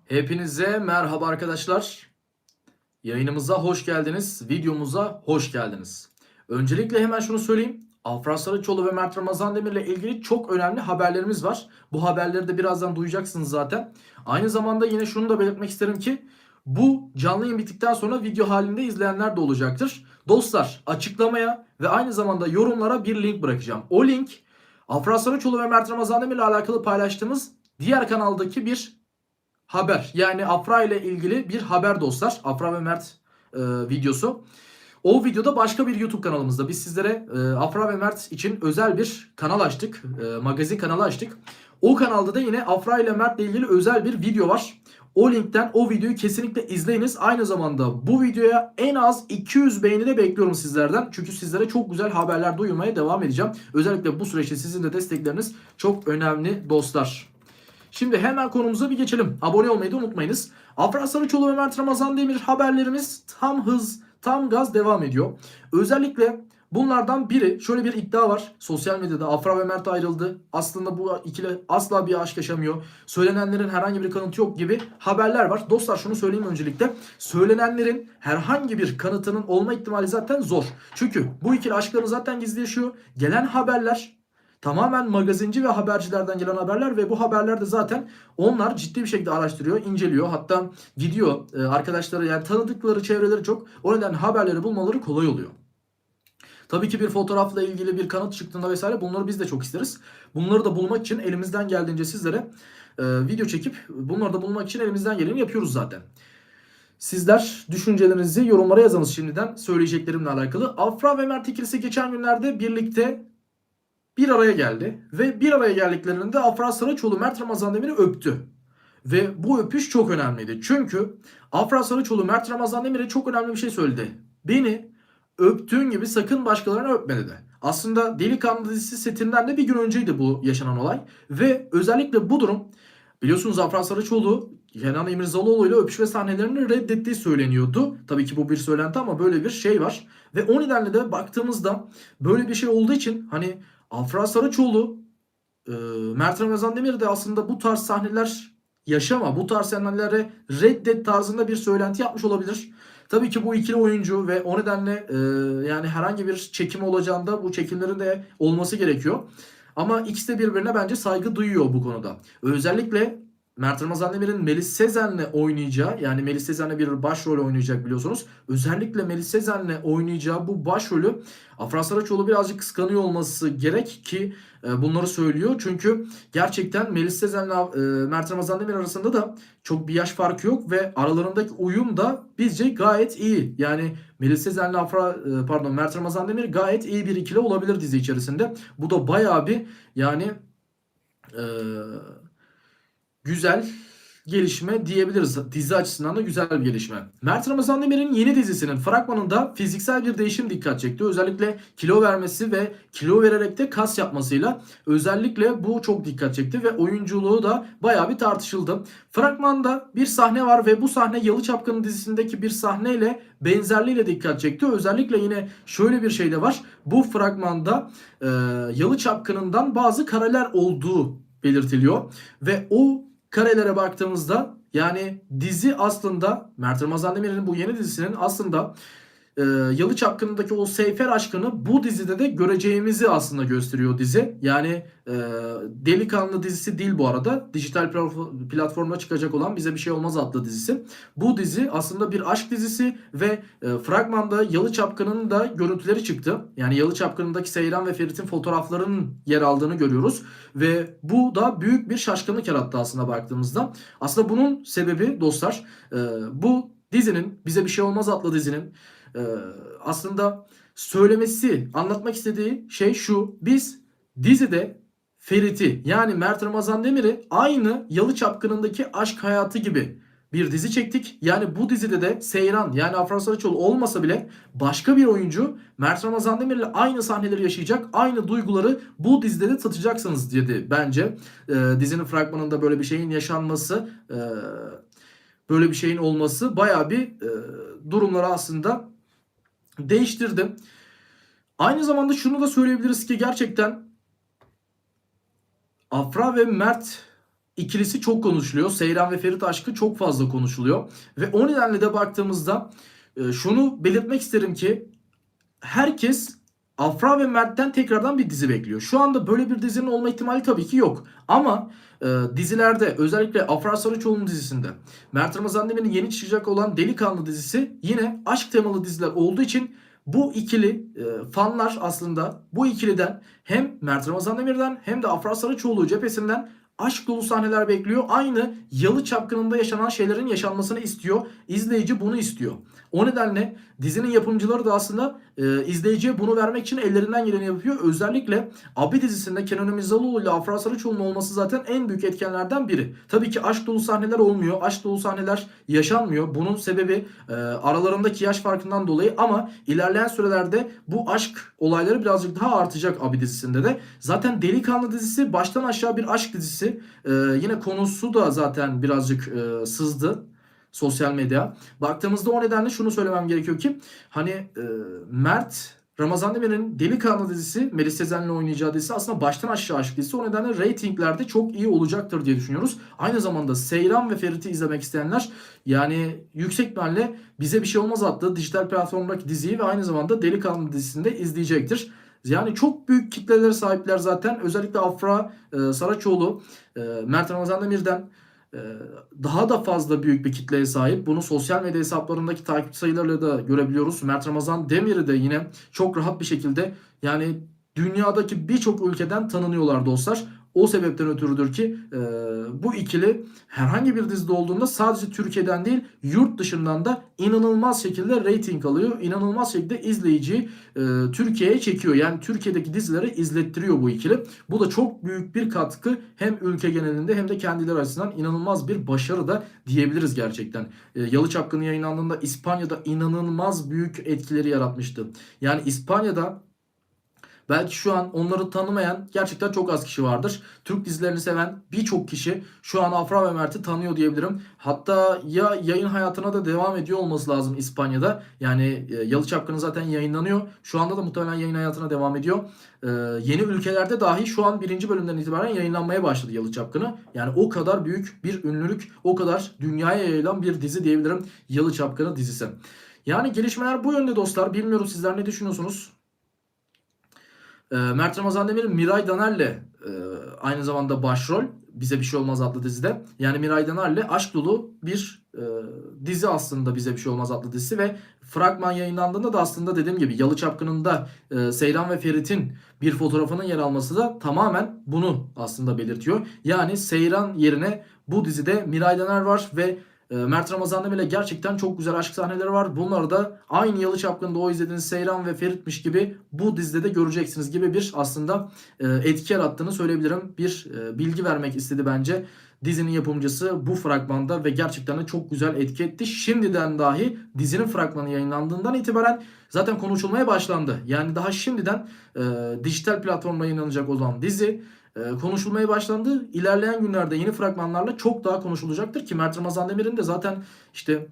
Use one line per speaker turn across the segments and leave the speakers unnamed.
Hepinize merhaba arkadaşlar. Yayınımıza hoş geldiniz. Videomuza hoş geldiniz. Öncelikle hemen şunu söyleyeyim. Afra Saraçoğlu ve Mert Ramazan Demir ile ilgili çok önemli haberlerimiz var. Bu haberleri de birazdan duyacaksınız zaten. Aynı zamanda yine şunu da belirtmek isterim ki bu canlı yayın bittikten sonra video halinde izleyenler de olacaktır. Dostlar, açıklamaya ve aynı zamanda yorumlara bir link bırakacağım. O link Afra Saraçoğlu ve Mert Ramazan Demir ile alakalı paylaştığımız diğer kanaldaki bir haber. Yani Afra ile ilgili bir haber dostlar. Afra ve Mert videosu. O videoda başka bir YouTube kanalımızda biz sizlere Afra ve Mert için özel bir kanal açtık. Magazin kanalı açtık. O kanalda da yine Afra ile Mert ile ilgili özel bir video var. O linkten o videoyu kesinlikle izleyiniz. Aynı zamanda bu videoya en az 200 beğeni de bekliyorum sizlerden. Çünkü sizlere çok güzel haberler duyurmaya devam edeceğim. Özellikle bu süreçte sizin de destekleriniz çok önemli dostlar. Şimdi hemen konumuza bir geçelim. Abone olmayı da unutmayınız. Afra Saraçoğlu ve Mert Ramazan Demir haberlerimiz tam hız, tam gaz devam ediyor. Özellikle bunlardan biri, şöyle bir iddia var. Sosyal medyada Afra ve Mert ayrıldı. Aslında bu ikili asla bir aşk yaşamıyor. Söylenenlerin herhangi bir kanıtı yok gibi haberler var. Dostlar şunu söyleyeyim öncelikle. Söylenenlerin herhangi bir kanıtının olma ihtimali zaten zor. Çünkü bu ikili aşklarını zaten gizli yaşıyor. Gelen haberler tamamen magazinci ve habercilerden gelen haberler ve bu haberler de zaten onlar ciddi bir şekilde araştırıyor, inceliyor. Hatta gidiyor arkadaşları, yani tanıdıkları çevreleri çok. O nedenle haberleri bulmaları kolay oluyor. Tabii ki bir fotoğrafla ilgili bir kanıt çıktığında vesaire bunları biz de çok isteriz. Bunları da bulmak için elimizden geldiğince sizlere video çekip bunları da bulmak için elimizden geleni yapıyoruz zaten. Sizler düşüncelerinizi yorumlara yazınız şimdiden söyleyeceklerimle alakalı. Afra ve Mert ikilisi geçen günlerde birlikte bir araya geldi. Ve bir araya geldiklerinde Afra Saraçoğlu Mert Ramazan Demir'i öptü. Ve bu öpüş çok önemliydi. Çünkü Afra Saraçoğlu Mert Ramazan Demir'e çok önemli bir şey söyledi. Beni öptüğün gibi sakın başkalarını öpme dedi. Aslında Delikanlı dizisi setinden de bir gün önceydi bu yaşanan olay. Ve özellikle bu durum, biliyorsunuz Afra Saraçoğlu Kenan İmirzalıoğlu ile öpüşme sahnelerini reddettiği söyleniyordu. Tabii ki bu bir söylenti ama böyle bir şey var. Ve o nedenle de baktığımızda böyle bir şey olduğu için hani Afra Saraçoğlu, e, Mert Ramazan Demir de aslında bu tarz sahneler yaşama, bu tarz sahnelere reddet tarzında bir söylenti yapmış olabilir. Tabii ki bu ikili oyuncu ve o nedenle yani herhangi bir çekim olacağında bu çekimlerin de olması gerekiyor. Ama ikisi de birbirine bence saygı duyuyor bu konuda. Özellikle Mert Ramazan Demir'in Melis Sezen'le oynayacağı, yani Melis Sezen'le bir başrol oynayacak biliyorsunuz. Özellikle Melis Sezen'le oynayacağı bu başrolü Afra Saraçoğlu birazcık kıskanıyor olması gerek ki bunları söylüyor. Çünkü gerçekten Melis Sezen'le Mert Ramazan Demir arasında da çok bir yaş farkı yok ve aralarındaki uyum da bizce gayet iyi. Yani Melis Sezen'le Mert Ramazan Demir gayet iyi bir ikili olabilir dizi içerisinde. Bu da bayağı bir yani e, güzel gelişme diyebiliriz. Dizi açısından da güzel bir gelişme. Mert Ramazan Demir'in yeni dizisinin fragmanında fiziksel bir değişim dikkat çekti. Özellikle kilo vermesi ve kilo vererek de kas yapmasıyla özellikle bu çok dikkat çekti ve oyunculuğu da bayağı bir tartışıldı. Fragmanda bir sahne var ve bu sahne Yalı Çapkını dizisindeki bir sahneyle benzerliğiyle dikkat çekti. Özellikle yine şöyle bir şey de var. Bu fragmanda Yalı Çapkını'ndan bazı kareler olduğu belirtiliyor ve o karelere baktığımızda yani dizi aslında Mert Ramazan Demir'in bu yeni dizisinin aslında Yalı Çapkını'ndaki o Seyfer aşkını bu dizide de göreceğimizi aslında gösteriyor dizi. Yani Delikanlı dizisi değil bu arada. Dijital platformda çıkacak olan Bize Bir Şey Olmaz adlı dizisi. Bu dizi aslında bir aşk dizisi ve fragmanda Yalı Çapkını'nın da görüntüleri çıktı. Yani Yalı Çapkını'ndaki Seyran ve Ferit'in fotoğraflarının yer aldığını görüyoruz. Ve bu da büyük bir şaşkınlık yarattı aslında baktığımızda. Aslında bunun sebebi dostlar bu dizinin Bize Bir Şey Olmaz adlı dizinin aslında söylemesi, anlatmak istediği şey şu. Biz dizide Ferit'i yani Mert Ramazan Demir'i aynı Yalı Çapkını'ndaki aşk hayatı gibi bir dizi çektik. Yani bu dizide de Seyran yani Afra Saraçoğlu olmasa bile başka bir oyuncu Mert Ramazan Demir'le aynı sahneleri yaşayacak, aynı duyguları bu dizide de tatacaksınız dedi bence. Dizinin fragmanında böyle bir şeyin yaşanması, böyle bir şeyin olması bayağı bir durumları aslında değiştirdi. Aynı zamanda şunu da söyleyebiliriz ki gerçekten Afra ve Mert ikilisi çok konuşuluyor. Seyran ve Ferit aşkı çok fazla konuşuluyor. Ve o nedenle de baktığımızda şunu belirtmek isterim ki herkes Afra ve Mert'ten tekrardan bir dizi bekliyor. Şu anda böyle bir dizinin olma ihtimali tabii ki yok. Ama dizilerde, özellikle Afra Saraçoğlu'nun dizisinde, Mert Ramazan Demir'in yeni çıkacak olan Delikanlı dizisi yine aşk temalı diziler olduğu için bu ikili fanlar aslında bu ikiliden hem Mert Ramazan Demir'den hem de Afra Saraçoğlu cephesinden aşk dolu sahneler bekliyor. Aynı Yalı Çapkını'nda yaşanan şeylerin yaşanmasını istiyor. İzleyici bunu istiyor. O nedenle dizinin yapımcıları da aslında izleyiciye bunu vermek için ellerinden geleni yapıyor. Özellikle Abi dizisinde Kenan İmirzalıoğlu ile Afra Saraçoğlu'nun olması zaten en büyük etkenlerden biri. Tabii ki aşk dolu sahneler olmuyor. Aşk dolu sahneler yaşanmıyor. Bunun sebebi aralarındaki yaş farkından dolayı, ama ilerleyen sürelerde bu aşk olayları birazcık daha artacak Abi dizisinde de. Zaten Delikanlı dizisi baştan aşağı bir aşk dizisi. Yine konusu da zaten birazcık sızdı sosyal medya. Baktığımızda o nedenle şunu söylemem gerekiyor ki hani Mert Ramazan Demir'in Delikanlı dizisi, Melis Sezen'le oynayacağı dizisi aslında baştan aşağı aşk dizisi. O nedenle reytinglerde çok iyi olacaktır diye düşünüyoruz. Aynı zamanda Seyran ve Ferit'i izlemek isteyenler yani yüksek ihtimalle Bize Bir Şey Olmaz adlı dijital platformdaki diziyi ve aynı zamanda Delikanlı dizisini de izleyecektir. Yani çok büyük kitlelere sahipler zaten. Özellikle Afra Saraçoğlu, Mert Ramazan Demir'den daha da fazla büyük bir kitleye sahip. Bunu sosyal medya hesaplarındaki takip sayılarıyla da görebiliyoruz. Mert Ramazan Demir'i de yine çok rahat bir şekilde yani dünyadaki birçok ülkeden tanınıyorlar dostlar. O sebepten ötürüdür ki bu ikili herhangi bir dizide olduğunda sadece Türkiye'den değil yurt dışından da inanılmaz şekilde reyting alıyor. İnanılmaz şekilde izleyiciyi Türkiye'ye çekiyor. Yani Türkiye'deki dizileri izlettiriyor bu ikili. Bu da çok büyük bir katkı hem ülke genelinde hem de kendileri açısından inanılmaz bir başarı da diyebiliriz gerçekten. Yalı Çapkını yayınlandığında İspanya'da inanılmaz büyük etkileri yaratmıştı. Yani İspanya'da belki şu an onları tanımayan gerçekten çok az kişi vardır. Türk dizilerini seven birçok kişi şu an Afra ve Mert'i tanıyor diyebilirim. Hatta ya yayın hayatına da devam ediyor olması lazım İspanya'da. Yani Yalı Çapkını zaten yayınlanıyor. Şu anda da muhtemelen yayın hayatına devam ediyor. Yeni ülkelerde dahi şu an birinci bölümden itibaren yayınlanmaya başladı Yalı Çapkını. Yani o kadar büyük bir ünlülük, o kadar dünyaya yayılan bir dizi diyebilirim Yalı Çapkını dizisi. Yani gelişmeler bu yönde dostlar. Bilmiyorum sizler ne düşünüyorsunuz? Mert Ramazan Demir Miray Daner'le aynı zamanda başrol Bize Bir Şey Olmaz adlı dizide. Yani Miray Daner'le aşk dolu bir dizi aslında Bize Bir Şey Olmaz adlı dizisi ve fragman yayınlandığında da aslında dediğim gibi Yalı Çapkını'nda Seyran ve Ferit'in bir fotoğrafının yer alması da tamamen bunu aslında belirtiyor. Yani Seyran yerine bu dizide Miray Daner var ve Mert Ramazan Demir'le gerçekten çok güzel aşk sahneleri var. Bunları da aynı Yalı Çapkını'nda o izlediğiniz Seyran ve Ferit'miş gibi bu dizide de göreceksiniz gibi bir aslında etki yarattığını söyleyebilirim. Bir bilgi vermek istedi bence dizinin yapımcısı bu fragmanda ve gerçekten de çok güzel etki etti. Şimdiden dahi dizinin fragmanı yayınlandığından itibaren zaten konuşulmaya başlandı. Yani daha şimdiden dijital platformda yayınlanacak olan dizi konuşulmaya başlandı. İlerleyen günlerde yeni fragmanlarla çok daha konuşulacaktır ki Mert Ramazan Demir'in de zaten işte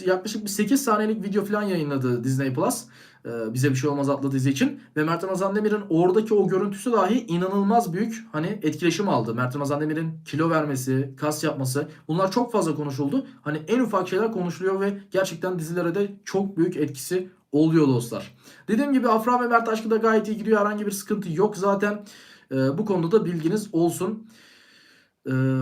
yaklaşık bir 8 saniyelik video falan yayınladı Disney Plus. Bize Bir Şey Olmaz adlı dizi için ve Mert Ramazan Demir'in oradaki o görüntüsü dahi inanılmaz büyük hani etkileşim aldı. Mert Ramazan Demir'in kilo vermesi, kas yapması bunlar çok fazla konuşuldu. Hani en ufak şeyler konuşuluyor ve gerçekten dizilere de çok büyük etkisi oluyor dostlar. Dediğim gibi Afra ve Mert aşkı da gayet iyi gidiyor. Herhangi bir sıkıntı yok zaten. Bu konuda da bilginiz olsun.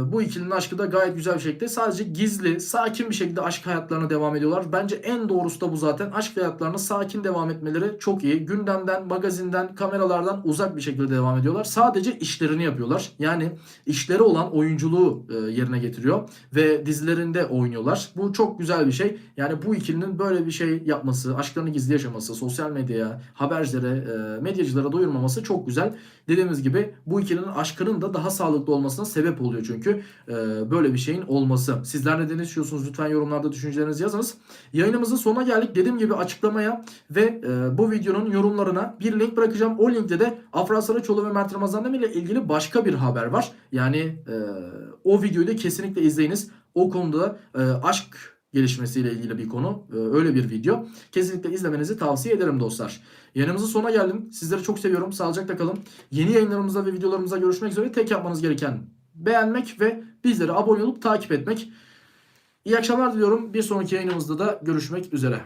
Bu ikilinin aşkı da gayet güzel bir şekilde sadece gizli, sakin bir şekilde aşk hayatlarına devam ediyorlar. Bence en doğrusu da bu zaten. Aşk hayatlarına sakin devam etmeleri çok iyi. Gündemden, magazinden, kameralardan uzak bir şekilde devam ediyorlar. Sadece işlerini yapıyorlar. Yani işleri olan oyunculuğu yerine getiriyor ve dizilerinde oynuyorlar. Bu çok güzel bir şey. Yani bu ikilinin böyle bir şey yapması, aşklarını gizli yaşaması, sosyal medyaya, habercilere, medyacılara duyurmaması çok güzel. Dediğimiz gibi bu ikilinin aşkının da daha sağlıklı olmasına sebep oluyor çünkü böyle bir şeyin olması. Sizler ne düşünüyorsunuz? Lütfen yorumlarda düşüncelerinizi yazınız. Yayınımızın sonuna geldik. Dediğim gibi açıklamaya ve bu videonun yorumlarına bir link bırakacağım. O linkte de Afra Saraçoğlu ve Mert Ramazan Demir ile ilgili başka bir haber var. Yani o videoyu da kesinlikle izleyiniz. O konuda aşk gelişmesiyle ilgili bir konu. Öyle bir video. Kesinlikle izlemenizi tavsiye ederim dostlar. Yayınımızın sonuna geldim. Sizleri çok seviyorum. Sağlıcakla kalın. Yeni yayınlarımızda ve videolarımızda görüşmek üzere. Tek yapmanız gereken beğenmek ve bizlere abone olup takip etmek. İyi akşamlar diliyorum. Bir sonraki yayınımızda da görüşmek üzere.